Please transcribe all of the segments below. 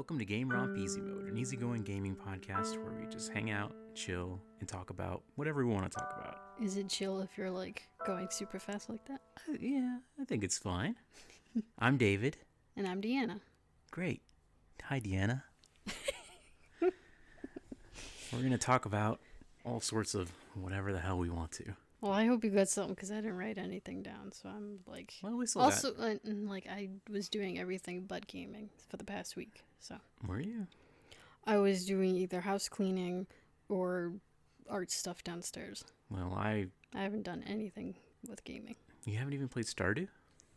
welcome to GameRomp Easy Mode, an easygoing gaming podcast where we just hang out, chill, and talk about whatever we want to talk about. Is it chill if you're like going super fast like that? Yeah, I think it's fine. I'm David. And I'm Deanna. Great. Hi, Deanna. We're going to talk about all sorts of whatever the hell we want to. Well, I hope you got something because I didn't write anything down. So I'm like, Well, we still also like I was doing everything but gaming for the past week. So Were you? I was doing either house cleaning or art stuff downstairs. Well, I haven't done anything with gaming. You haven't even played Stardew?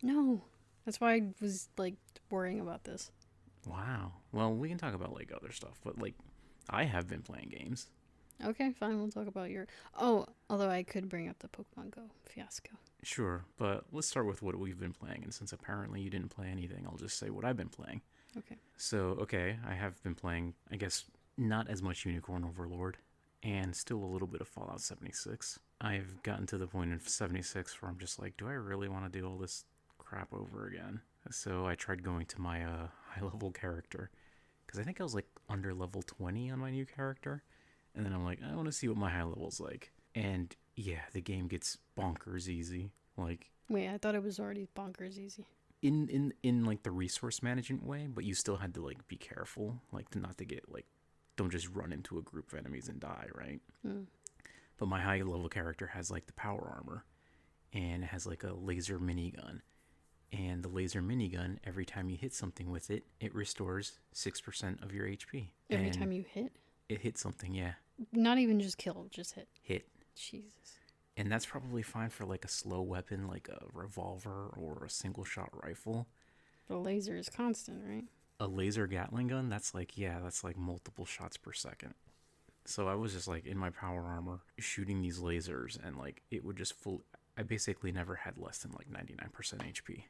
No, that's why I was like worrying about this. Wow. Well, we can talk about like other stuff, but like I have been playing games. Okay, fine. We'll talk about your... Oh, although I could bring up the Pokemon Go fiasco. Sure, but let's start with what we've been playing. And since apparently you didn't play anything, I'll just say what I've been playing. Okay. So, I have been playing, I guess, not as much Unicorn Overlord, and still a little bit of Fallout 76. I've gotten to the point in 76 where I'm just like, do I really want to do all this crap over again? So I tried going to my high-level character, because I think I was like under level 20 on my new character. And then I'm like, I want to see what my high level's like. And yeah, the game gets bonkers easy. Like, wait, I thought it was already bonkers easy. In like the resource management way, but you still had to like be careful, like not to get like, don't just run into a group of enemies and die, right? But my high level character has like the power armor, and it has like a laser minigun. And the laser minigun, every time you hit something with it, it restores 6% of your HP. Every time you hit? It hits something, yeah. Not even just kill, just hit. Hit. Jesus. And that's probably fine for like a slow weapon, like a revolver or a single shot rifle. The laser is constant, right? A laser Gatling gun, that's like multiple shots per second. So I was just like in my power armor shooting these lasers, and like it would just I basically never had less than like 99% HP.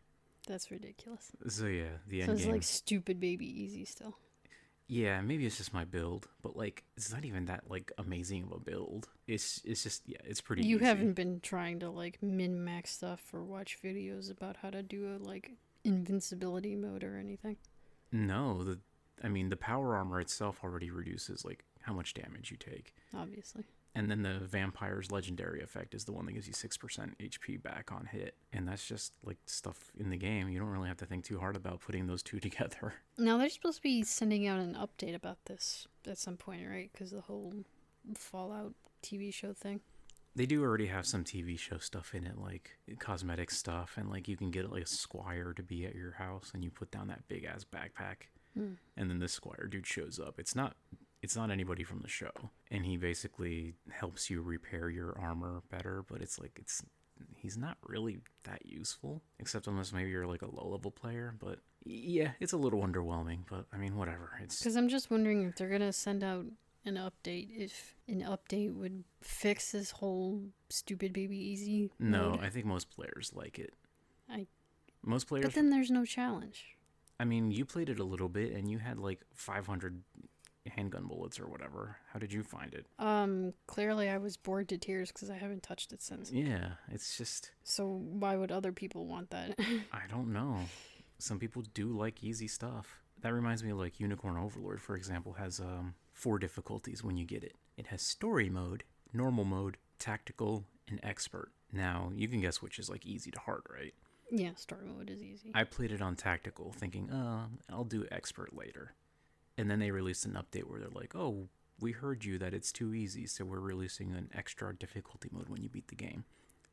That's ridiculous. So yeah, the end game. So it's game. like stupid baby easy still. Yeah, maybe it's just my build, but like it's not even that like amazing of a build. It's just it's pretty You easy. haven't been trying to like min-max stuff or watch videos about how to do a like invincibility mode or anything? No, the power armor itself already reduces like how much damage you take. Obviously. And then the vampire's legendary effect is the one that gives you 6% HP back on hit. And that's just like stuff in the game. You don't really have to think too hard about putting those two together. Now, they're supposed to be sending out an update about this at some point, right? Because the whole Fallout TV show thing. They do already have some TV show stuff in it, like cosmetic stuff. And like you can get like a squire to be at your house, and you put down that big ass backpack. And then this squire dude shows up. It's not anybody from the show, and he basically helps you repair your armor better, but he's not really that useful, except unless maybe you're like a low-level player. But yeah, it's a little underwhelming, but I mean, whatever. It's because I'm just wondering if they're gonna send out an update, if an update would fix this whole stupid baby easy No, mode. I think most players like it. But then there's no challenge. I mean, you played it a little bit, and you had like 500 handgun bullets or whatever. How did you find it? Clearly I was bored to tears because I haven't touched it since. Yeah, it's just... So why would other people want that? I don't know. Some people do like easy stuff. That reminds me of like Unicorn Overlord, for example, has 4 difficulties when you get it. It has story mode, normal mode, tactical, and expert. Now, you can guess which is like easy to hard, right? Yeah, story mode is easy. I played it on tactical thinking, I'll do expert later. And then they released an update where they're like, oh, we heard you that it's too easy, so we're releasing an extra difficulty mode when you beat the game.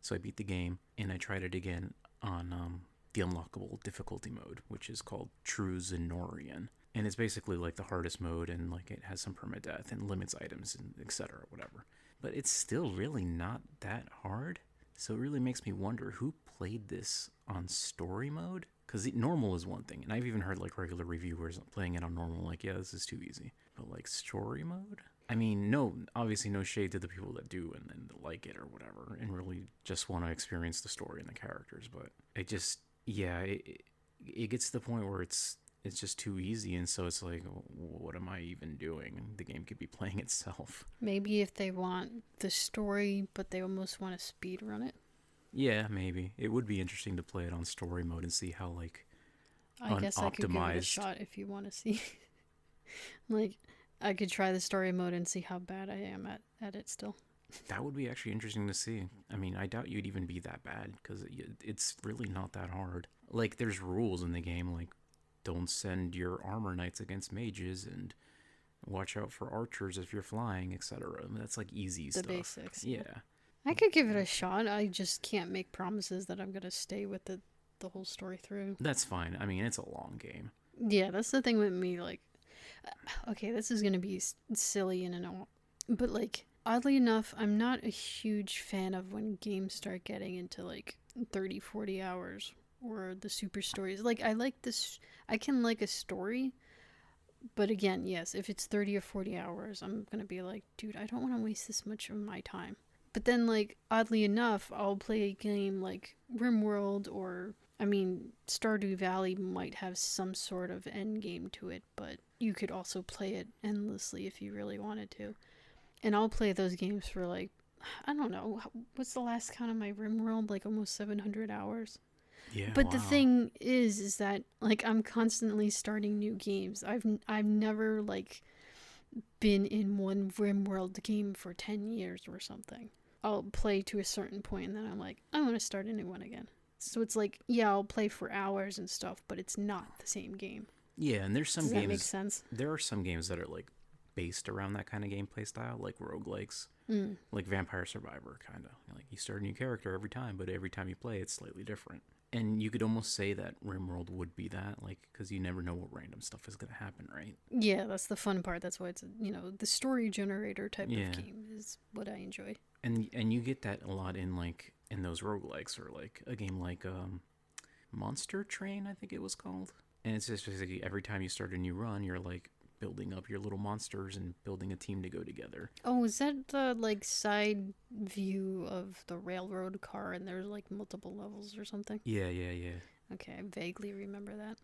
So I beat the game, and I tried it again on the unlockable difficulty mode, which is called True Zenorian. And it's basically like the hardest mode, and like it has some permadeath and limits items and etc. whatever. But it's still really not that hard. So it really makes me wonder who played this on story mode. Because normal is one thing, and I've even heard like regular reviewers playing it on normal, like, yeah, this is too easy. But like story mode? I mean, obviously no shade to the people that do and like it or whatever, and really just want to experience the story and the characters. But it just, yeah, it gets to the point where it's just too easy, and so it's like, what am I even doing? The game could be playing itself. Maybe if they want the story, but they almost want to speed run it. Yeah, maybe. It would be interesting to play it on story mode and see how, like, I guess I could give it a shot if you want to see. Like, I could try the story mode and see how bad I am at it still. That would be actually interesting to see. I mean, I doubt you'd even be that bad because it's really not that hard. Like, there's rules in the game, like don't send your armor knights against mages and watch out for archers if you're flying, etc. That's like easy The stuff. basics. Yeah. I could give it a shot. I just can't make promises that I'm going to stay with the whole story through. That's fine. I mean, it's a long game. Yeah, that's the thing with me. Like, okay, this is going to be silly and all, but like, oddly enough, I'm not a huge fan of when games start getting into like 30, 40 hours or the super stories. Like, I like this, I can like a story, but again, yes, if it's 30 or 40 hours, I'm going to be like, dude, I don't want to waste this much of my time. But then, like, oddly enough, I'll play a game like RimWorld or, I mean, Stardew Valley might have some sort of end game to it, but you could also play it endlessly if you really wanted to. And I'll play those games for, like, I don't know, what's the last count of my RimWorld? Like, almost 700 hours. Yeah. But wow. the thing is that, like, I'm constantly starting new games. I've never, like, been in one RimWorld game for 10 years or something. I'll play to a certain point and then I'm like, I want to start a new one again. So it's like, yeah, I'll play for hours and stuff, but it's not the same game. Yeah, and there's some Does games. that make sense? There are some games that are like based around that kind of gameplay style, like roguelikes, Mm. like Vampire Survivor, kind of. Like you start a new character every time, but every time you play, it's slightly different. And you could almost say that RimWorld would be that, like, because you never know what random stuff is going to happen, right? Yeah, that's the fun part. That's why it's, the story generator type Yeah. of game is what I enjoy. And you get that a lot in like in those roguelikes or like a game like Monster Train, I think it was called. And it's just basically every time you start a new run, you're like building up your little monsters and building a team to go together. Oh, is that the, like, side view of the railroad car and there's, like, multiple levels or something? Yeah. Okay, I vaguely remember that.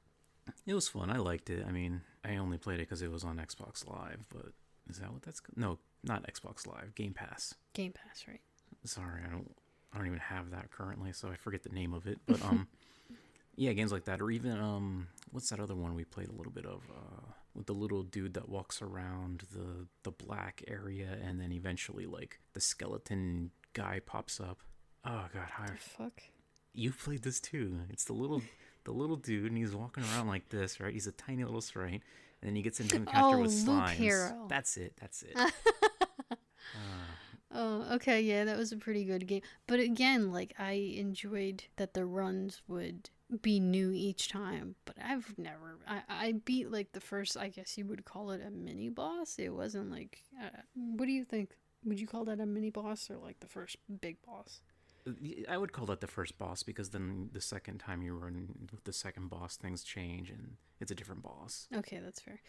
It was fun. I liked it. I mean, I only played it because it was on Xbox Live, but is that what that's? No, not Xbox Live. Game Pass. Game Pass, right? Sorry, I don't even have that currently, so I forget the name of it. But yeah, games like that, or even what's that other one we played a little bit of? With the little dude that walks around the black area, and then eventually like the skeleton guy pops up. Oh god, hi. The fuck? You played this too. It's the little dude, and he's walking around like this, right? He's a tiny little sprite, and then he gets into an encounter with Luke slimes. Hero. That's it. Oh, okay, yeah, that was a pretty good game. But again, like, I enjoyed that the runs would be new each time, but I've never, I beat, like, the first, I guess you would call it a mini boss. It wasn't like, what do you think? Would you call that a mini boss or, like, the first big boss? I would call that the first boss, because then the second time you run with the second boss, things change and it's a different boss. Okay, that's fair.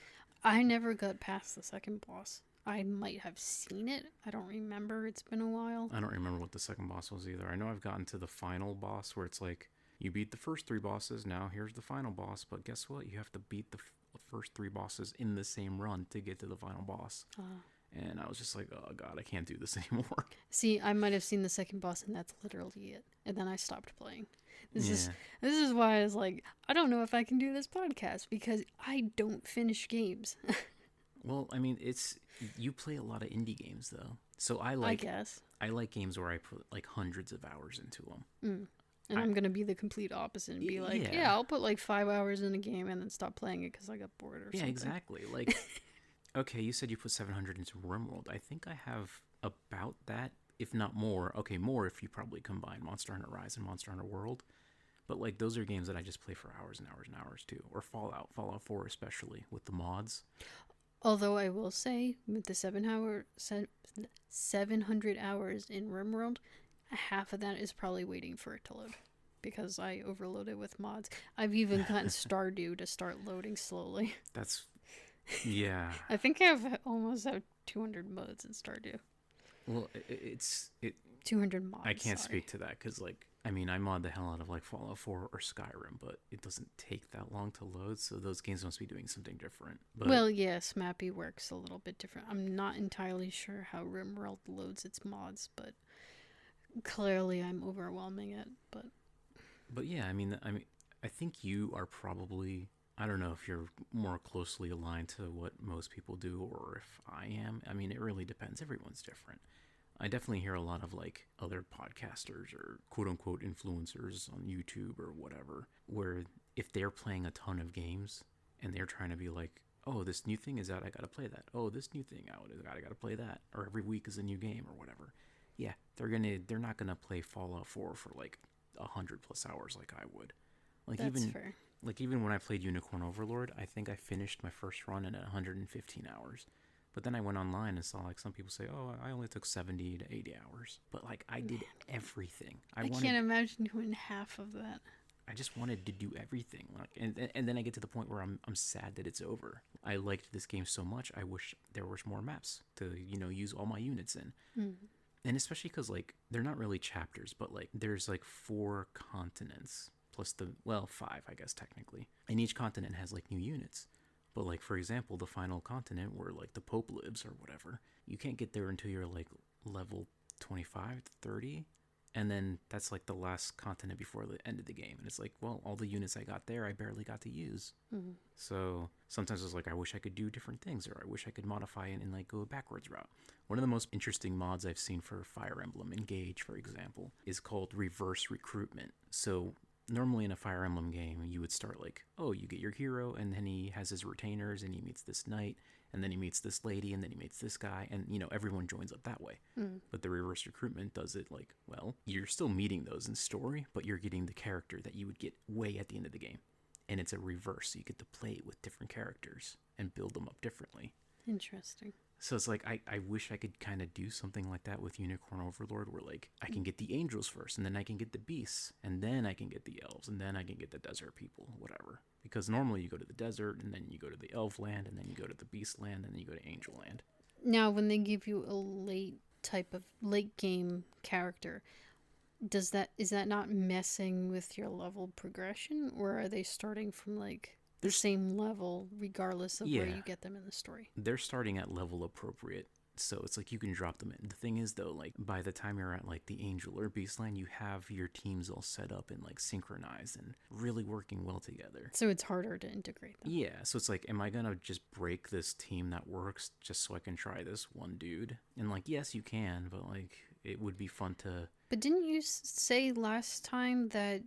I never got past the second boss. I might have seen it. I don't remember. It's been a while. I don't remember what the second boss was either. I know I've gotten to the final boss where it's like, you beat the first 3 bosses, now here's the final boss, but guess what? You have to beat the first 3 bosses in the same run to get to the final boss. And I was just like, oh god, I can't do this anymore. See, I might have seen the second boss and that's literally it. And then I stopped playing. This is why I was like, I don't know if I can do this podcast because I don't finish games. Well, I mean, you play a lot of indie games though. So I guess. I like games where I put like hundreds of hours into them. And I'm going to be the complete opposite and be like, yeah, I'll put like 5 hours in a game and then stop playing it because I got bored or something. Yeah, exactly. Like, okay, you said you put 700 into RimWorld. I think I have about that, if not more. Okay, more if you probably combine Monster Hunter Rise and Monster Hunter World. But like, those are games that I just play for hours and hours and hours too. Or Fallout 4 especially, with the mods. Although I will say, with the 700 hours in RimWorld, half of that is probably waiting for it to load. Because I overloaded with mods. I've even gotten Stardew to start loading slowly. That's... Yeah. I think I almost have 200 mods in Stardew. Well, 200 mods. I can't speak to that because, like, I mean, I mod the hell out of like Fallout 4 or Skyrim, but it doesn't take that long to load, so those games must be doing something different. But well, yeah, Smappy works a little bit different. I'm not entirely sure how RimWorld loads its mods, but clearly I'm overwhelming it. But yeah, I mean, I think you are probably I don't know if you're more closely aligned to what most people do or if I am. I mean, it really depends. Everyone's different. I definitely hear a lot of like other podcasters or quote unquote influencers on YouTube or whatever, where if they're playing a ton of games and they're trying to be like, oh, this new thing is out, I gotta play that. Oh, this new thing out, I gotta play that. Or every week is a new game or whatever. Yeah, they're not gonna play Fallout 4 for like 100+ hours like I would. Like That's even fair. like even when I played Unicorn Overlord, I think I finished my first run in 115 hours. But then I went online and saw like some people say, "Oh, I only took 70 to 80 hours." But like I did everything. I can't imagine doing half of that. I just wanted to do everything. Like and then I get to the point where I'm sad that it's over. I liked this game so much. I wish there was more maps to, use all my units in. Mm. And especially cuz like they're not really chapters, but like there's like 4 continents plus five, I guess technically. And each continent has like new units. But like for example, the final continent where like the Pope lives or whatever, you can't get there until you're like level 25 to 30. And then that's like the last continent before the end of the game. And it's like, well, all the units I got there, I barely got to use. Mm. So sometimes it's like, I wish I could do different things, or I wish I could modify it and like go a backwards route. One of the most interesting mods I've seen for Fire Emblem Engage, for example, is called reverse recruitment. So normally in a Fire Emblem game, you would start like, oh, you get your hero, and then he has his retainers, and he meets this knight, and then he meets this lady, and then he meets this guy, and everyone joins up that way. Mm. But the reverse recruitment does it like, well, you're still meeting those in story, but you're getting the character that you would get way at the end of the game, and it's a reverse, so you get to play it with different characters and build them up differently. Interesting. So it's like I wish I could kind of do something like that with Unicorn Overlord, where like I can get the angels first, and then I can get the beasts, and then I can get the elves, and then I can get the desert people, whatever. Because normally you go to the desert, and then you go to the elf land, and then you go to the beast land, and then you go to angel land. Now, when they give you a late game character, is that not messing with your level progression, or are they starting from like the same level regardless of where you get them in the story? They're starting at level appropriate, so it's like you can drop them in. The thing is though, like by the time you're at like the angel or beast land, you have your teams all set up and like synchronized and really working well together. So it's harder to integrate them. Yeah, so it's like, am I gonna just break this team that works just so I can try this one dude? And like, yes, you can, but like it would be fun to. But didn't you say last time that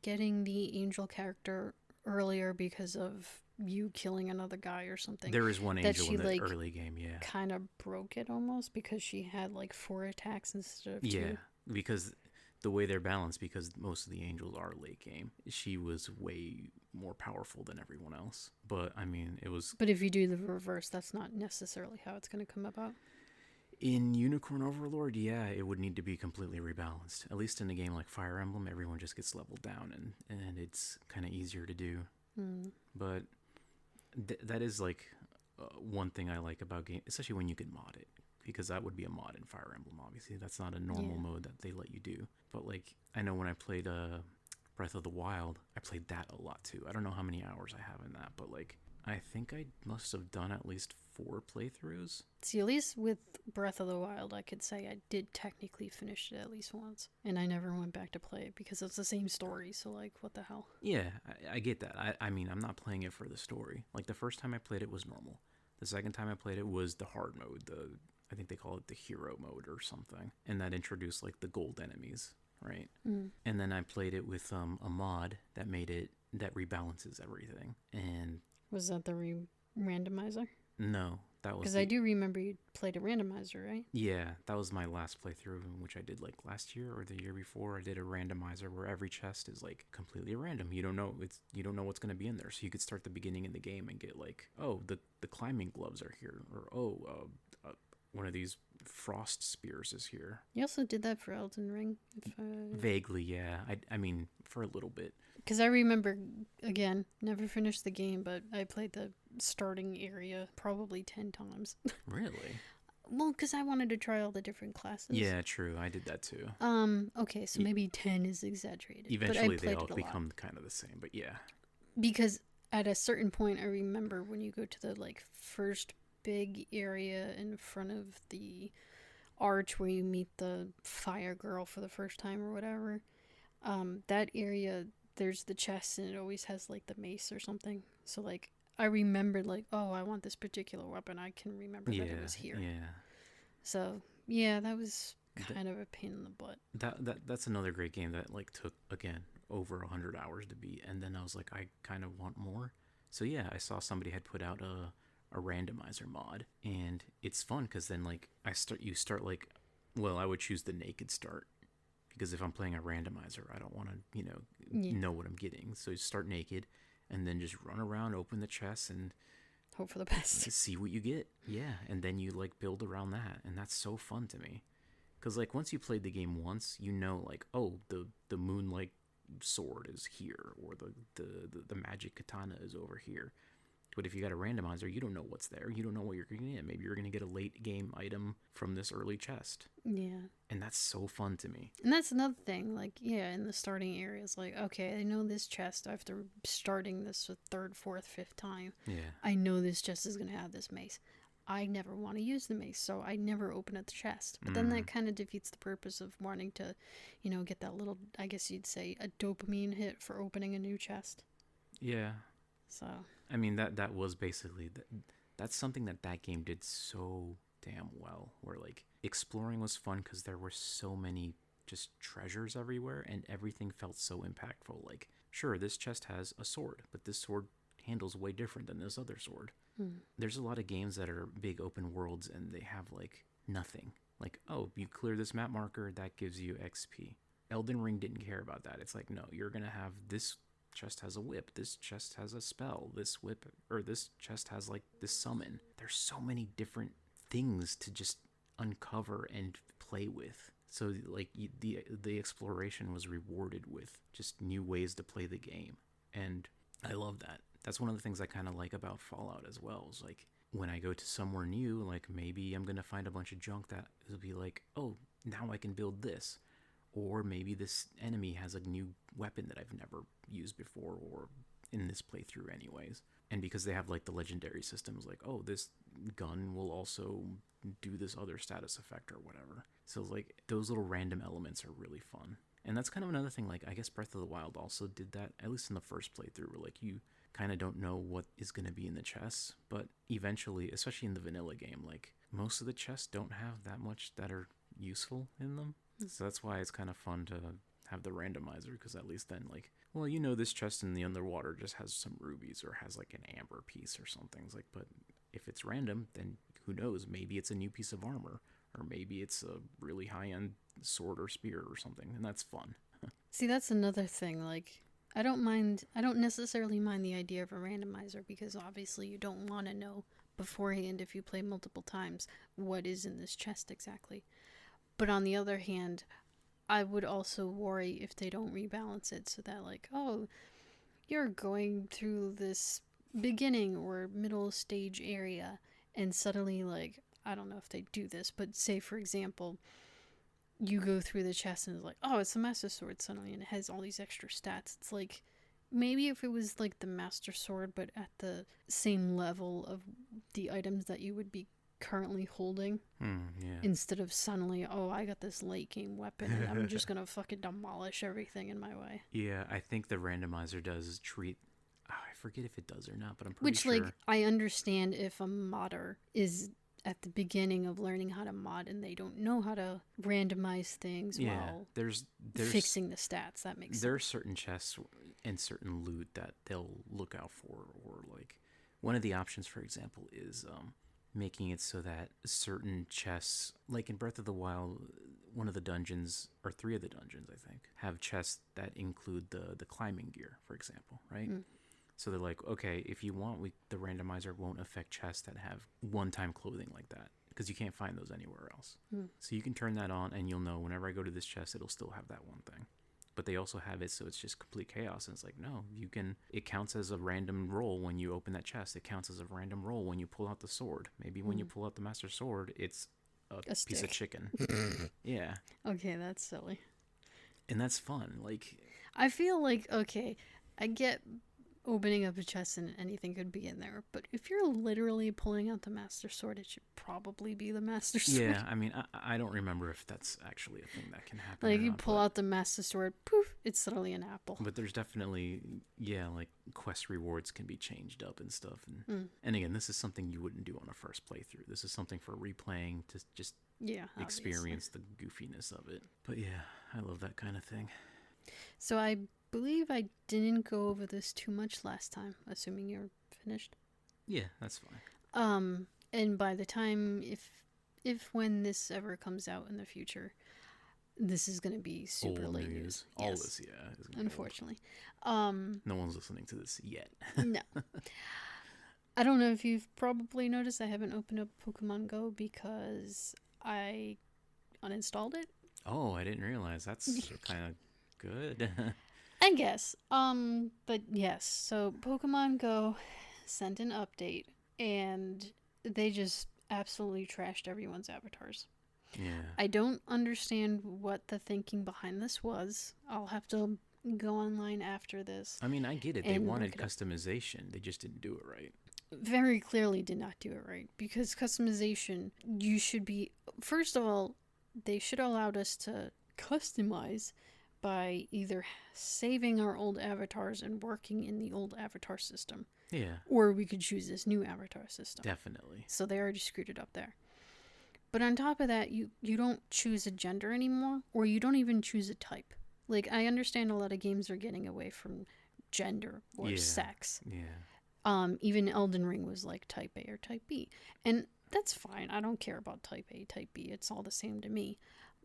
getting the angel character earlier because of you killing another guy or something? There is one angel in the early game, yeah. Kind of broke it almost because she had like 4 attacks instead of 2. Yeah, because the way they're balanced, because most of the angels are late game, she was way more powerful than everyone else. But I mean, it was. But if you do the reverse, that's not necessarily how it's going to come about. In Unicorn Overlord, yeah, it would need to be completely rebalanced. At least in a game like Fire Emblem, everyone just gets leveled down, and it's kind of easier to do. Mm. But that is like one thing I like about game, especially when you can mod it, because that would be a mod in Fire Emblem. Obviously, that's not a normal mode that they let you do. But like, I know when I played Breath of the Wild, I played that a lot too. I don't know how many hours I have in that, but like, I think I must have done at least 4 playthroughs. See, at least with Breath of the Wild, I could say I did technically finish it at least once. And I never went back to play it because it's the same story, so like, what the hell? Yeah, I get that. I mean, I'm not playing it for the story. Like, the first time I played it was normal. The second time I played it was the hard mode. I think they call it the hero mode or something. And that introduced, like, the gold enemies, right? Mm. And then I played it with a mod that that rebalances everything. And was that the randomizer? No, that was. Because I do remember you played a randomizer, right? Yeah, that was my last playthrough, which I did like last year or the year before. I did a randomizer where every chest is like completely random. You don't know what's gonna be in there, so you could start the beginning in the game and get like, oh, the climbing gloves are here, or one of these frost spears is here. You also did that for Elden Ring? Vaguely, yeah. I mean, for a little bit. Because I remember, again, never finished the game, but I played the starting area probably 10 times. Really? Well, because I wanted to try all the different classes. Yeah, true. I did that too. Okay, so maybe 10 is exaggerated. Eventually, they all become kind of the same, but yeah. Because at a certain point, I remember when you go to the like first big area in front of the arch where you meet the fire girl for the first time or whatever, that area, there's the chest and it always has like the mace or something. So like I remembered like, oh, I want this particular weapon. I can remember that it was here. Yeah. So yeah, that was Th- kind of a pain in the butt. that's another great game that like took again over 100 hours to beat, and then I was like, I kind of want more. So yeah, I saw somebody had put out a randomizer mod, and it's fun because then like you start like, well, I would choose the naked start because if I'm playing a randomizer, I don't want to Yeah. know what I'm getting. So you start naked, and then just run around, open the chest, and Hope for the best. see what you get. Yeah, and then you like build around that, and that's so fun to me. Because like once you played the game once, you know like, oh, the moonlight sword is here, or the magic katana is over here. But if you got a randomizer, you don't know what's there. You don't know what you're going to get. Maybe you're going to get a late game item from this early chest. Yeah. And that's so fun to me. And that's another thing, like, yeah, in the starting areas, like, okay, I know this chest after starting this a third, fourth, fifth time. Yeah. I know this chest is going to have this mace. I never want to use the mace, so I never open up the chest. But then that kind of defeats the purpose of wanting to, get that little, I guess you'd say, a dopamine hit for opening a new chest. Yeah. So. I mean, that was basically, that's something that game did so damn well, where like exploring was fun because there were so many just treasures everywhere and everything felt so impactful. Like, sure, this chest has a sword, but this sword handles way different than this other sword. There's a lot of games that are big open worlds and they have like nothing. Like, oh, you clear this map marker, that gives you XP. Elden Ring didn't care about that. It's like, no, you're gonna have this chest has a whip, this chest has a spell, this whip or this chest has like this summon. There's so many different things to just uncover and play with. So like the exploration was rewarded with just new ways to play the game, and I love that. That's one of the things I kind of like about Fallout as well. Is like when I go to somewhere new, like maybe I'm gonna find a bunch of junk that will be like, oh, now I can build this, or maybe this enemy has a new weapon that I've never used before, or in this playthrough anyways. And because they have like the legendary systems, like, oh, this gun will also do this other status effect or whatever. So like those little random elements are really fun. And that's kind of another thing, like I guess Breath of the Wild also did that, at least in the first playthrough, where like you kind of don't know what is going to be in the chests, but eventually, especially in the vanilla game, like most of the chests don't have that much that are useful in them. So that's why it's kind of fun to have the randomizer, because at least then like, well, this chest in the underwater just has some rubies or has like an amber piece or something. It's like, but if it's random, then who knows? Maybe it's a new piece of armor, or maybe it's a really high-end sword or spear or something, and that's fun. See, that's another thing. Like, I don't necessarily mind the idea of a randomizer, because obviously you don't want to know beforehand, if you play multiple times, what is in this chest exactly. But on the other hand, I would also worry if they don't rebalance it so that, like, oh, you're going through this beginning or middle stage area, and suddenly, like, I don't know if they do this, but say, for example, you go through the chest and it's like, oh, it's a Master Sword suddenly, and it has all these extra stats. It's like, maybe if it was like the Master Sword, but at the same level of the items that you would be currently holding, Yeah. instead of suddenly, oh, I got this late game weapon and I'm just gonna fucking demolish everything in my way. Yeah, I think the randomizer does treat. Oh, I forget if it does or not, but I'm pretty Which, sure. like, I understand if a modder is at the beginning of learning how to mod and they don't know how to randomize things while there's fixing the stats. That makes there are sense. certain chests and certain loot that they'll look out for, or like one of the options, for example, is making it so that certain chests, like in Breath of the Wild, one of the dungeons, or three of the dungeons, I think, have chests that include the climbing gear, for example, right? So they're like, okay, if you want, the randomizer won't affect chests that have one-time clothing like that, because you can't find those anywhere else. So you can turn that on, and you'll know whenever I go to this chest, it'll still have that one thing. But they also have it so it's just complete chaos, and it's like, no, it counts as a random roll when you open that chest. It counts as a random roll when you pull out the sword. Maybe when you pull out the Master Sword, it's a piece of chicken. Yeah. Okay, that's silly. And that's fun. Like, I feel like, okay, I get opening up a chest and anything could be in there. But if you're literally pulling out the Master Sword, it should probably be the Master Sword. Yeah, I mean, I don't remember if that's actually a thing that can happen. Like, or you not, pull out the Master Sword, poof, it's suddenly an apple. But there's definitely, yeah, like quest rewards can be changed up and stuff. And again, this is something you wouldn't do on a first playthrough. This is something for replaying to just experience the goofiness of it. But yeah, I love that kind of thing. So I believe I didn't go over this too much last time, assuming you're finished. Yeah, that's fine. And by the time, if when this ever comes out in the future, this is going to be super old late news. All this, yeah. Is Unfortunately. No one's listening to this yet. No. I don't know if you've probably noticed I haven't opened up Pokemon Go because I uninstalled it. Oh, I didn't realize. That's kind of good. I guess. But yes, so Pokemon Go sent an update and they just absolutely trashed everyone's avatars. Yeah. I don't understand what the thinking behind this was. I'll have to go online after this. I mean, I get it. They wanted customization. They just didn't do it right. Very clearly did not do it right. Because customization, you should be... First of all, they should have allowed us to customize by either saving our old avatars and working in the old avatar system. Yeah. Or we could choose this new avatar system. Definitely. So they already screwed it up there. But on top of that, you don't choose a gender anymore, or you don't even choose a type. Like, I understand a lot of games are getting away from gender or sex. Yeah. Even Elden Ring was like type A or type B. And that's fine. I don't care about type A, type B. It's all the same to me.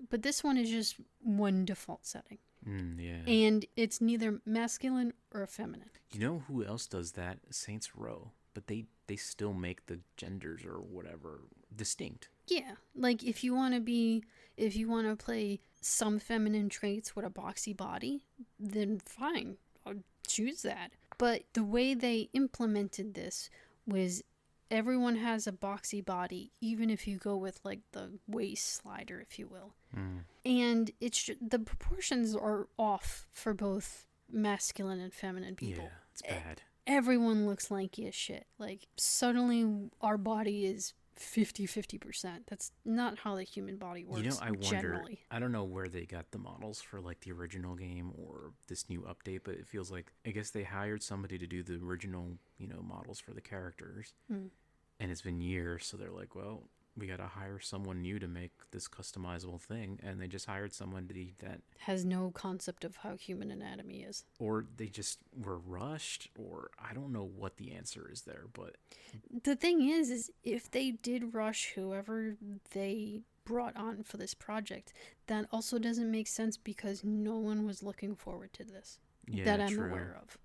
But this one is just one default setting. Yeah. And it's neither masculine or feminine. You know who else does that? Saints Row. But they still make the genders or whatever distinct. Yeah. Like, if you want to play some feminine traits with a boxy body, then fine. I'll choose that. But the way they implemented this was everyone has a boxy body, even if you go with, like, the waist slider, if you will. And the proportions are off for both masculine and feminine people. Yeah, it's bad. Everyone looks lanky as shit. Like, suddenly our body is 50%. That's not how the human body works. You know, I wonder, generally. I don't know where they got the models for, like, the original game or this new update, but it feels like, I guess they hired somebody to do the original, models for the characters. And it's been years, so they're like, well, we got to hire someone new to make this customizable thing, and they just hired someone that has no concept of how human anatomy is. Or they just were rushed, or I don't know what the answer is there, but... The thing is if they did rush whoever they brought on for this project, that also doesn't make sense because no one was looking forward to this. Yeah, that I'm true. aware of.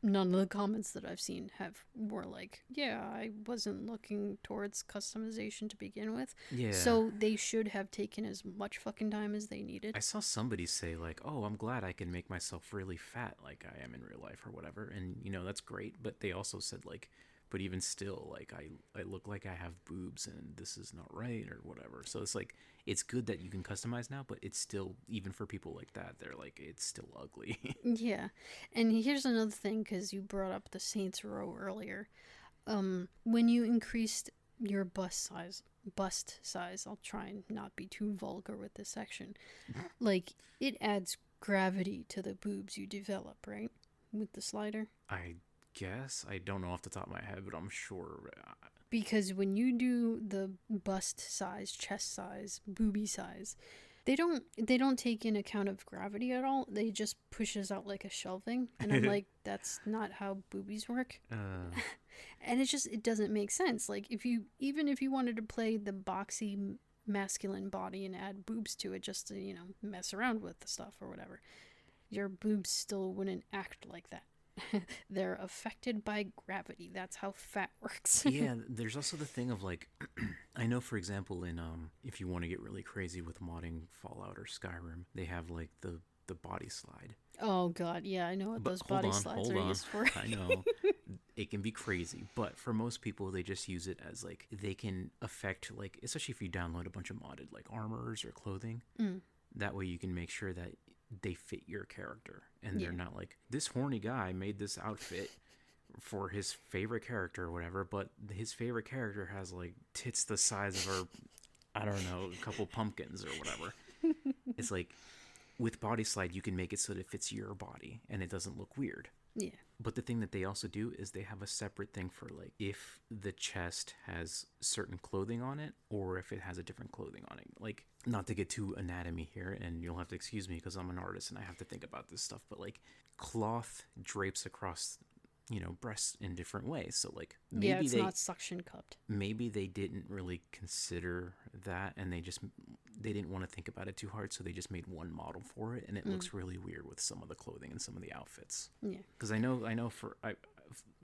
None of the comments that I've seen were like, yeah, I wasn't looking towards customization to begin with. Yeah. So they should have taken as much fucking time as they needed. I saw somebody say, like, oh, I'm glad I can make myself really fat like I am in real life or whatever. And, that's great. But they also said, like, but even still, like, I look like I have boobs and this is not right or whatever. So it's like, it's good that you can customize now, but it's still, even for people like that, they're like, it's still ugly. Yeah. And here's another thing, because you brought up the Saints Row earlier. When you increased your bust size, I'll try and not be too vulgar with this section. Like, it adds gravity to the boobs you develop, right? With the slider. I guess. I don't know off the top of my head, but I'm sure. Because when you do the bust size, chest size, boobie size, they don't take in account of gravity at all. They just pushes out like a shelving, and I'm like, that's not how boobies work. And it doesn't make sense. Like, even if you wanted to play the boxy masculine body and add boobs to it just to mess around with the stuff or whatever, your boobs still wouldn't act like that. They're affected by gravity. That's how fat works. Yeah, there's also the thing of, like, I know, for example, in if you want to get really crazy with modding Fallout or Skyrim, they have, like, the body slide. Oh god, yeah, I know what those body slides are used for. I know. It can be crazy, but for most people, they just use it as, like, they can affect, like, especially if you download a bunch of modded, like, armors or clothing. That way you can make sure that they fit your character, and they're not like, this horny guy made this outfit for his favorite character or whatever, but his favorite character has like tits the size of I don't know, a couple pumpkins or whatever. It's like with body slide, you can make it so that it fits your body and it doesn't look weird. Yeah. But the thing that they also do is they have a separate thing for like if the chest has certain clothing on it or if it has a different clothing on it. Like, not to get too anatomy here, and you'll have to excuse me because I'm an artist and I have to think about this stuff, but like cloth drapes across, breasts in different ways. So like maybe it's not suction cupped. Maybe they didn't really consider that and they didn't want to think about it too hard, so they just made one model for it, and it looks really weird with some of the clothing and some of the outfits. Yeah. Because I know for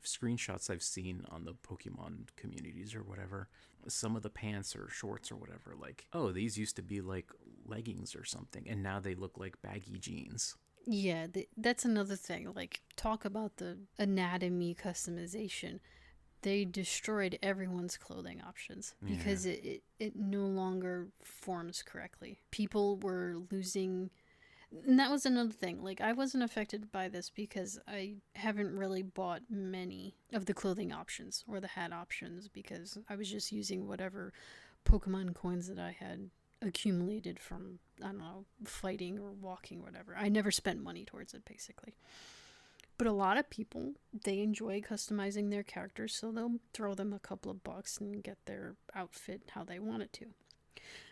screenshots I've seen on the Pokemon communities or whatever, some of the pants or shorts or whatever, like, oh, these used to be like leggings or something, and now they look like baggy jeans. Yeah, that's another thing. Like, talk about the anatomy customization. They destroyed everyone's clothing options because it no longer forms correctly. People were losing, and that was another thing. Like, I wasn't affected by this because I haven't really bought many of the clothing options or the hat options because I was just using whatever Pokemon coins that I had accumulated from, I don't know, fighting or walking or whatever. I never spent money towards it, basically. But a lot of people, they enjoy customizing their characters, so they'll throw them a couple of bucks and get their outfit how they want it to.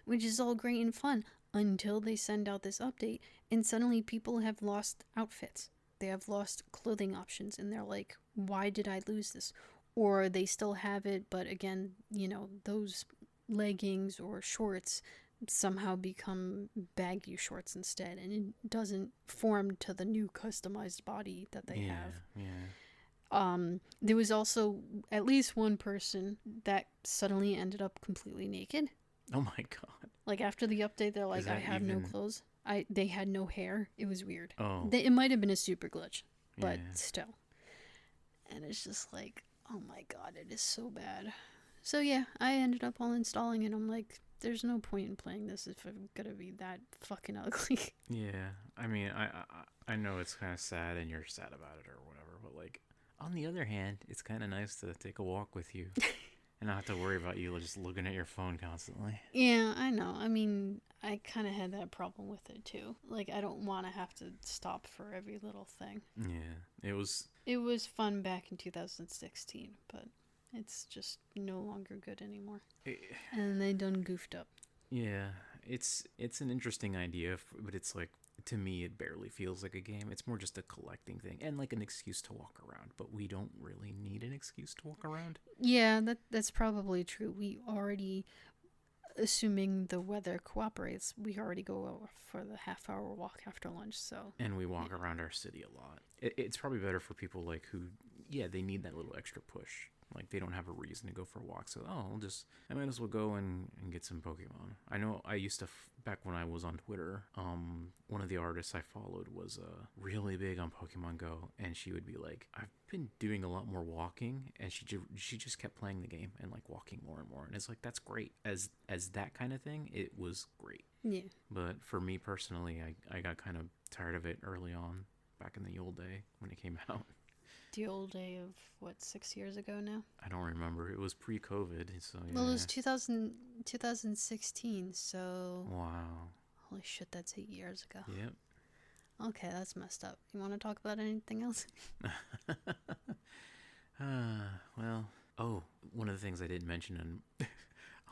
Which is all great and fun until they send out this update, and suddenly people have lost outfits. They have lost clothing options, and they're like, why did I lose this? Or they still have it, but again, those leggings or shorts somehow become baggy shorts instead, and it doesn't form to the new customized body that they have. There was also at least one person that suddenly ended up completely naked. Oh my god. Like, after the update, they're like, I have no clothes. They had no hair. It was weird. Oh. It might have been a super glitch, but still. And it's just like, oh my god, it is so bad. So yeah, I ended up all installing it. I'm like, there's no point in playing this if I'm gonna be that fucking ugly. Yeah, I mean, I know it's kind of sad and you're sad about it or whatever, but like, on the other hand, it's kind of nice to take a walk with you and not have to worry about you just looking at your phone constantly. Yeah, I know. I mean, I kind of had that problem with it too. Like, I don't want to have to stop for every little thing. Yeah, it was fun back in 2016, but it's just no longer good anymore. And they done goofed up. Yeah, it's an interesting idea, but it's like, to me, it barely feels like a game. It's more just a collecting thing and like an excuse to walk around, but we don't really need an excuse to walk around. Yeah, that's probably true. We already, assuming the weather cooperates, we already go for the half-hour walk after lunch, so. And we walk around our city a lot. It's probably better for people like who, they need that little extra push. Like, they don't have a reason to go for a walk, so I might as well go and get some Pokemon. I know I used to, back when I was on Twitter, one of the artists I followed was really big on Pokemon Go, and she would be like, I've been doing a lot more walking, and she just kept playing the game and like walking more and more, and it's like, that's great. As that kind of thing, it was great. Yeah. But for me personally, I got kind of tired of it early on, back in the old day when it came out. The old day of, 6 years ago now? I don't remember. It was pre-COVID, so yeah. Well, it was 2016, so... Wow. Holy shit, that's 8 years ago. Yep. Okay, that's messed up. You want to talk about anything else? One of the things I didn't mention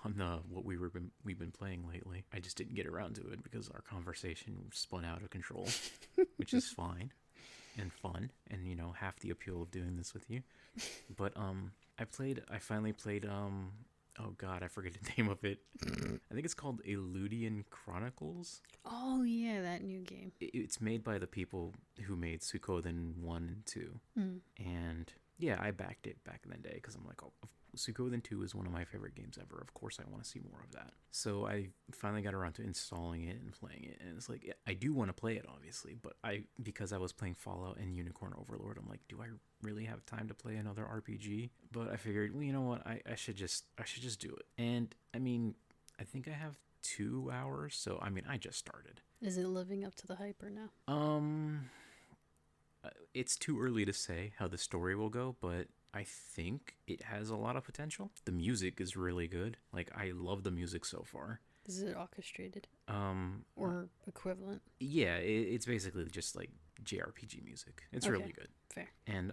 on what we've been playing lately, I just didn't get around to it because our conversation spun out of control, which is fine. And fun, and half the appeal of doing this with you. But I finally played oh god, I forget the name of it. I think it's called Eludian Chronicles. Oh yeah, that new game. It's made by the people who made Suikoden 1 and 2. And yeah, I backed it back in the day because I'm like, oh, Suikoden 2 is one of my favorite games ever. Of course I want to see more of that. So I finally got around to installing it and playing it. And it's like, I do want to play it, obviously. But because I was playing Fallout and Unicorn Overlord, I'm like, do I really have time to play another RPG? But I figured, well, you know what? I should just do it. And I mean, I think I have 2 hours. So, I mean, I just started. Is it living up to the hype or no? It's too early to say how the story will go, but I think it has a lot of potential. The music is really good. Like, I love the music so far. Is it orchestrated Um, or equivalent? yeah, it's basically just like JRPG music. It's Okay, really good. fair. And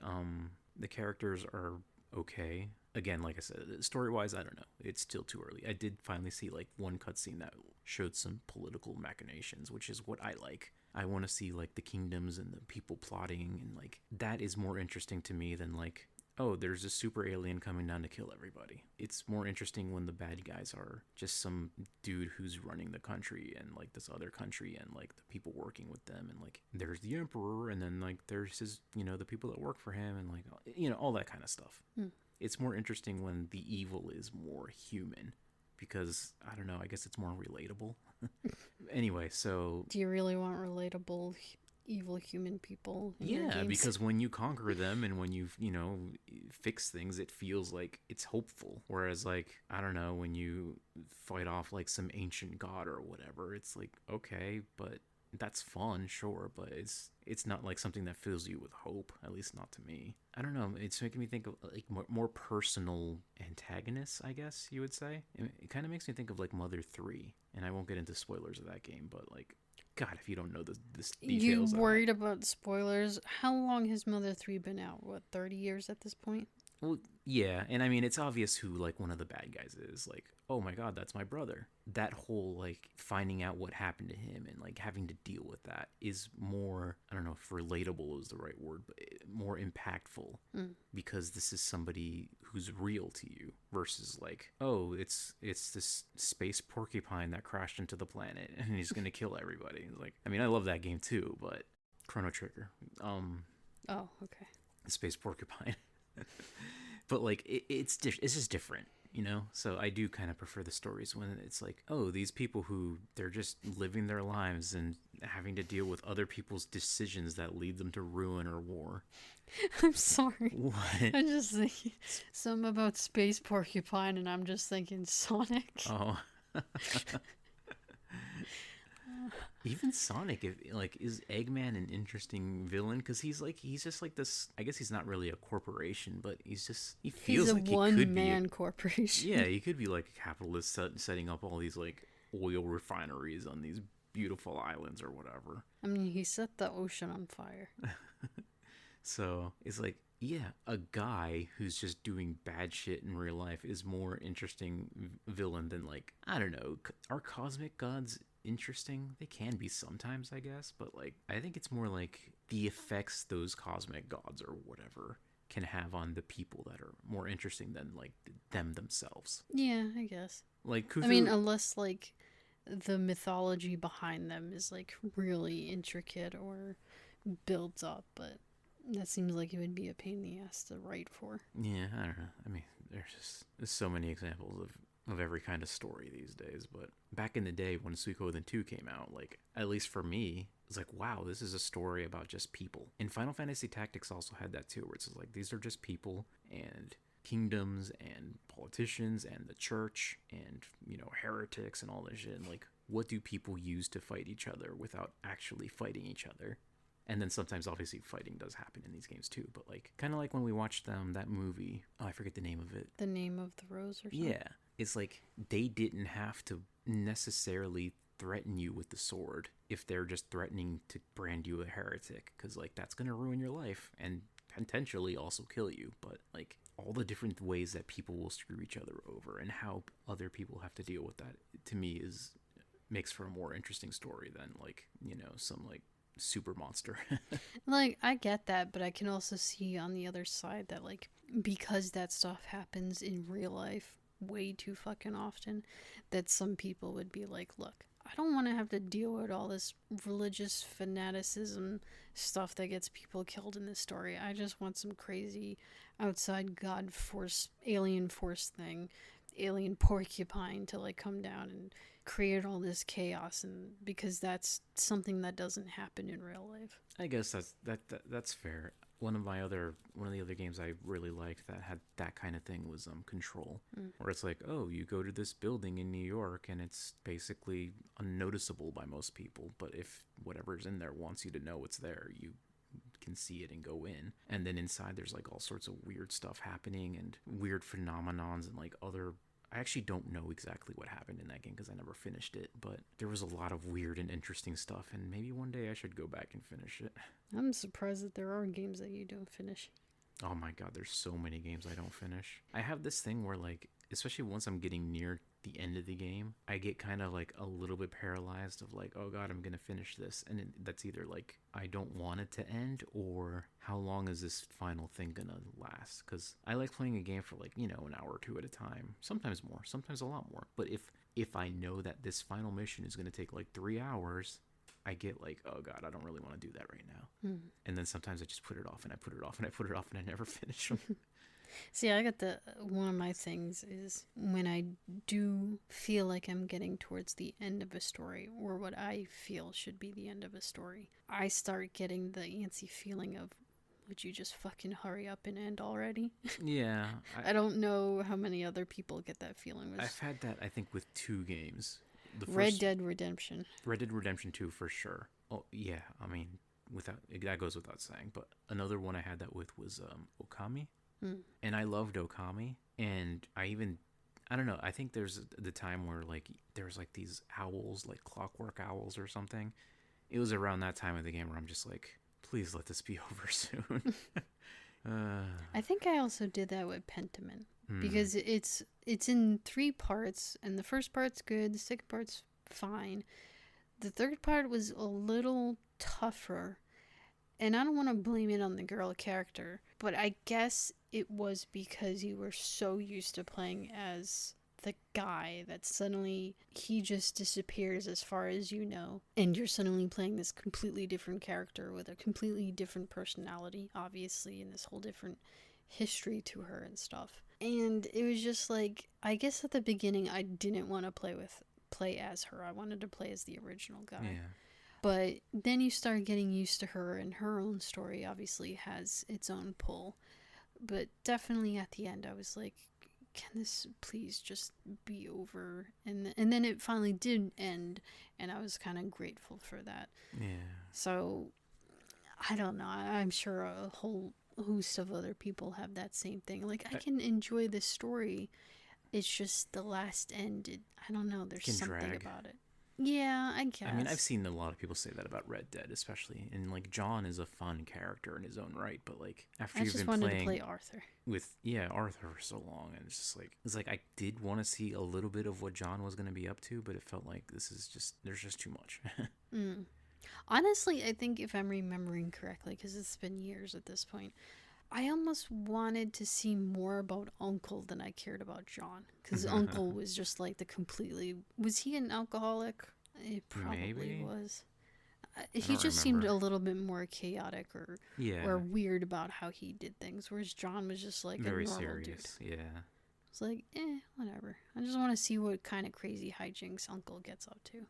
the characters are okay. Again, like I said, story wise, I don't know. It's still too early. I did finally see like one cutscene that showed some political machinations, which is what I like. I want to see like the kingdoms and the people plotting, and like that is more interesting to me than like, oh, there's a super alien coming down to kill everybody. It's more interesting when the bad guys are just some dude who's running the country and like this other country and like the people working with them, and like there's the emperor, and then like there's his, the people that work for him, and like, all that kind of stuff. Hmm. It's more interesting when the evil is more human, because I don't know, I guess it's more relatable. Anyway, so Do you really want relatable evil human people in your yeah, games? because when you conquer them and when fix things, it feels like it's hopeful. Whereas, like, I don't know, when you fight off like some ancient god or whatever, it's like, okay, but that's fun, sure, but it's not like something that fills you with hope. At least not to me. I don't know. It's making me think of like more personal antagonists, I guess you would say. It kind of makes me think of like Mother 3, and I won't get into spoilers of that game, but like, God, if you don't know the You details, worried about spoilers? How long has Mother 3 been out? What, 30 years at this point? well, yeah, and I mean it's obvious who like one of the bad guys is. Like, oh my God, that's my brother. That whole like finding out what happened to him and like having to deal with that is more, I don't know if relatable is the right word, but more impactful, Mm. because this is somebody who's real to you versus like, oh, it's this space porcupine that crashed into the planet and he's gonna kill everybody. Like, I mean, I love that game too, but Chrono Trigger, Oh, okay. the space porcupine. But like it's just different, so I do kind of prefer the stories when it's like, oh, these people who they're just living their lives and having to deal with other people's decisions that lead them to ruin or war. I'm sorry. What? I'm just thinking something about Space Porcupine, and I'm just thinking Sonic. Oh. Even Sonic, if like, is Eggman an interesting villain? Because he's just like this. I guess he's not really a corporation, but he He's feels a like he could be. one-man corporation. Yeah, he could be like a capitalist setting up all these like oil refineries on these beautiful islands or whatever. I mean, he set the ocean on fire. So it's like, yeah, a guy who's just doing bad shit in real life is more interesting villain than like, I don't know, are cosmic gods interesting? They can be sometimes, I guess, but like I think it's more like the effects those cosmic gods or whatever can have on the people that are more interesting than like them themselves. Yeah, I guess. Like I mean, unless like the mythology behind them is like really intricate or built up, but that seems like it would be a pain in the ass to write for. yeah, I don't know. I mean, there's so many examples of every kind of story these days. But back in the day when Suikoden 2 came out, like, at least for me, it's like, wow, this is a story about just people. And Final Fantasy Tactics also had that too, where it's like, these are just people and kingdoms and politicians and the church and, heretics and all this shit. And like, what do people use to fight each other without actually fighting each other? And then sometimes, obviously, fighting does happen in these games too. But like, kind of like when we watched that movie. Oh, I forget the name of it. The Name of the Rose or something? Yeah, it's like they didn't have to necessarily threaten you with the sword if they're just threatening to brand you a heretic, because like that's gonna ruin your life and potentially also kill you. But like all the different ways that people will screw each other over and how other people have to deal with that, to me, is makes for a more interesting story than like, some like super monster. Like, I get that, but I can also see on the other side that, like, because that stuff happens in real life way too fucking often, that some people would be like, look, I don't want to have to deal with all this religious fanaticism stuff that gets people killed in this story. I just want some crazy outside god force, alien force thing, alien porcupine to, like, come down and create all this chaos, and because that's something that doesn't happen in real life. I guess that's fair. One of the other games I really liked that had that kind of thing was Control, where it's like, oh, you go to this building in New York and it's basically unnoticeable by most people, but if whatever's in there wants you to know it's there, you can see it and go in. And then inside there's like all sorts of weird stuff happening and weird phenomenons and like other. I actually don't know exactly what happened in that game because I never finished it, but there was a lot of weird and interesting stuff, and maybe one day I should go back and finish it. I'm surprised that there are games that you don't finish. Oh my god, there's so many games I don't finish. I have this thing where, like, especially once I'm getting near the end of the game, I get kind of like a little bit paralyzed of like, oh god, I'm gonna finish this, and that's either like I don't want it to end or how long is this final thing gonna last? Because I like playing a game for like, you know, an hour or two at a time, sometimes more, sometimes a lot more. But if I know that this final mission is gonna take like 3 hours, I get like, oh god, I don't really want to do that right now. And then sometimes I just put it off and I put it off and I put it off and I never finish them. See, I got one of my things is when I do feel like I'm getting towards the end of a story, or what I feel should be the end of a story, I start getting the antsy feeling of, would you just fucking hurry up and end already? Yeah. I don't know how many other people get that feeling. I've had that, I think, with 2 games. Red Dead Redemption. Red Dead Redemption 2 for sure. Oh, yeah, I mean, that goes without saying. But another one I had that with was Okami. And I loved Okami, and I don't know, I think there's the time where like there's like these owls, like clockwork owls or something. It was around that time of the game where I'm just like, please let this be over soon. I think I also did that with Pentiment because it's in 3 parts, and the first part's good, the second part's fine. The third part was a little tougher. And I don't want to blame it on the girl character, but I guess it was because you were so used to playing as the guy that suddenly he just disappears as far as you know. And you're suddenly playing this completely different character with a completely different personality, obviously, and this whole different history to her and stuff. And it was just like, I guess at the beginning I didn't want to play as her. I wanted to play as the original guy. Yeah. But then you start getting used to her, and her own story obviously has its own pull. But definitely at the end, I was like, can this please just be over? And then it finally did end, and I was kind of grateful for that. Yeah. So, I don't know. I'm sure a whole host of other people have that same thing. Like, I can enjoy this story. It's just the last end. I don't know. There's something drag. About it. Yeah, I guess. I mean, I've seen a lot of people say that about Red Dead, especially, and like John is a fun character in his own right, but like after you've been playing to play Arthur with Arthur for so long, and it's like I did want to see a little bit of what John was going to be up to, but it felt like there's just too much. Honestly, I think if I'm remembering correctly, because it's been years at this point, I almost wanted to see more about Uncle than I cared about John. Because Uncle was just like Was he an alcoholic? It probably Maybe. Was. He just seemed a little bit more chaotic or weird about how he did things. Whereas John was just like very a normal serious. dude. Yeah. It's like, whatever. I just want to see what kind of crazy hijinks Uncle gets up to.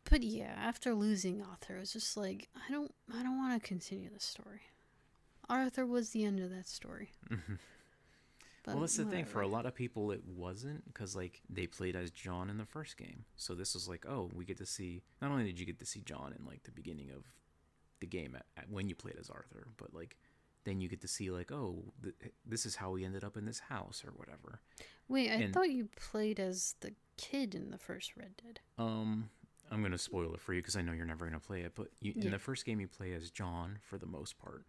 But yeah, after losing Arthur, it was just like, I don't want to continue the story. Arthur was the end of that story. Well, that's the thing. For a lot of people, it wasn't, because like they played as John in the first game. So this was like, oh, we get to see. Not only did you get to see John in like the beginning of the game when you played as Arthur, but like then you get to see like, oh, this is how we ended up in this house or whatever. Wait, I thought you played as the kid in the first Red Dead. I'm gonna spoil it for you because I know you're never gonna play it. But in the first game, you play as John for the most part.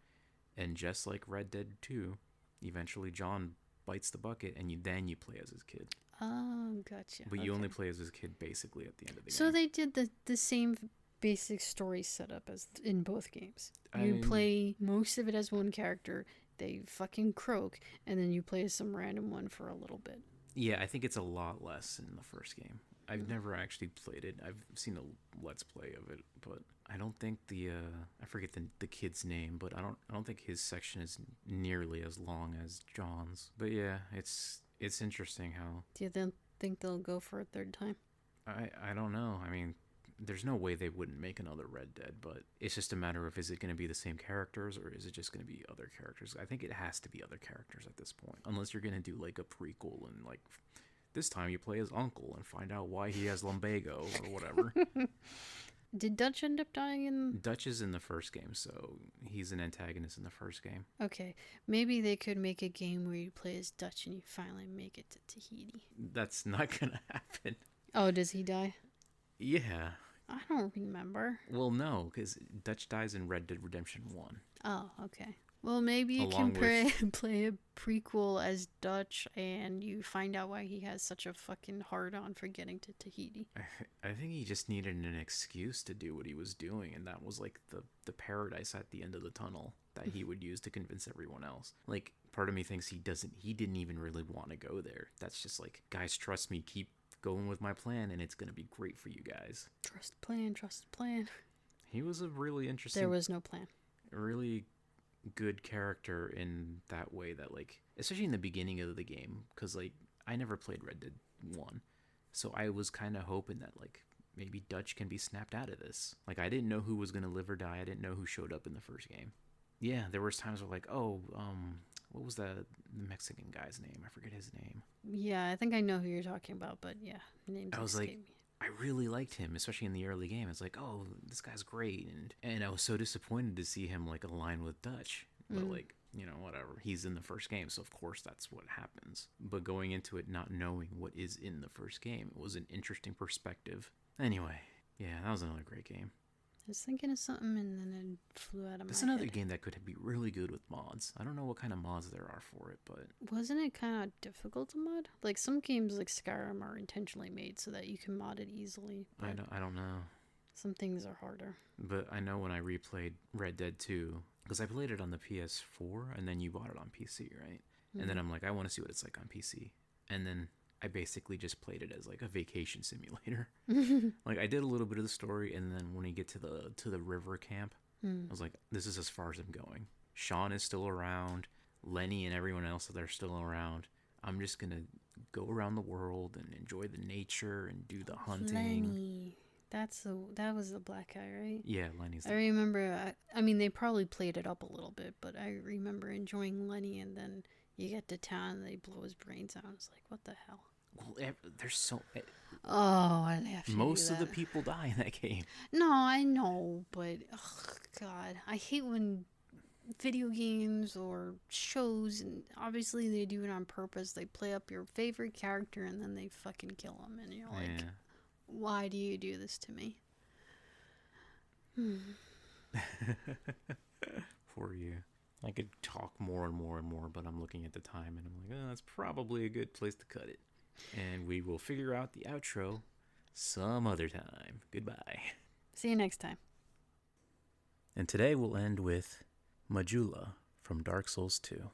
And just like Red Dead 2, eventually John bites the bucket, and then you play as his kid. Oh, gotcha. But you only play as his kid basically at the end of the game. So they did the same basic story setup as in both games. You play most of it as one character, they fucking croak, and then you play as some random one for a little bit. Yeah, I think it's a lot less in the first game. I've never actually played it. I've seen a Let's Play of it, but I don't think I forget the kid's name, but I don't think his section is nearly as long as John's. But yeah, it's interesting how. Do you think they'll go for a third time? I don't know. I mean, there's no way they wouldn't make another Red Dead, but it's just a matter of, is it going to be the same characters or is it just going to be other characters? I think it has to be other characters at this point, unless you're going to do like a prequel and like. This time you play as Uncle and find out why he has lumbago or whatever. Did Dutch end up dying in? Dutch is in the first game, so he's an antagonist in the first game. Okay, maybe they could make a game where you play as Dutch and you finally make it to Tahiti. That's not gonna happen. Oh, does he die? Yeah. I don't remember. Well, no, because Dutch dies in Red Dead Redemption 1. Oh, okay. Well, maybe you Along can play a prequel as Dutch and you find out why he has such a fucking hard-on for getting to Tahiti. I think he just needed an excuse to do what he was doing, and that was like the paradise at the end of the tunnel that he would use to convince everyone else. Like, part of me thinks he didn't even really want to go there. That's just like, guys, trust me, keep going with my plan, and it's going to be great for you guys. Trust the plan, trust the plan. He was a really interesting... There was no plan. Really good character in that way, that like, especially in the beginning of the game, because like I never played Red Dead 1, so I was kind of hoping that like maybe Dutch can be snapped out of this. Like, I didn't know who was gonna live or die. I didn't know who showed up in the first game. Yeah, there was times where like, oh, what was the Mexican guy's name? I forget his name. Yeah, I think I know who you're talking about, but yeah, names I was escape like, me. I really liked him, especially in the early game. It's like, oh, this guy's great, and I was so disappointed to see him like align with Dutch. But like, you know, whatever. He's in the first game, so of course that's what happens. But going into it not knowing what is in the first game, it was an interesting perspective. Anyway, yeah, that was another great game. I was thinking of something and then it flew out of my head. That's another game that could be really good with mods. I don't know what kind of mods there are for it, but... Wasn't it kind of difficult to mod? Like, some games like Skyrim are intentionally made so that you can mod it easily. I don't know. Some things are harder. But I know when I replayed Red Dead 2, because I played it on the PS4, and then you bought it on PC, right? And then I'm like, I want to see what it's like on PC. And then I basically just played it as like a vacation simulator. Like, I did a little bit of the story, and then when you get to the river camp, I was like, this is as far as I'm going. Sean is still around. Lenny and everyone else that are still around. I'm just gonna go around the world and enjoy the nature and do the hunting. Lenny. That was the black guy, right? Yeah, Lenny's I remember, I mean, they probably played it up a little bit, but I remember enjoying Lenny, and then you get to town and they blow his brains out. It's like, what the hell? Well, there's so... Oh, I have to Most do of the that. people die in that game. No, I know, but ugh, God, I hate when video games or shows, and obviously they do it on purpose. They play up your favorite character and then they fucking kill him, and you're like, Yeah. why do you do this to me? For you. I could talk more and more and more, but I'm looking at the time and I'm like, oh, that's probably a good place to cut it. And we will figure out the outro some other time. Goodbye. See you next time. And today we'll end with Majula from Dark Souls 2.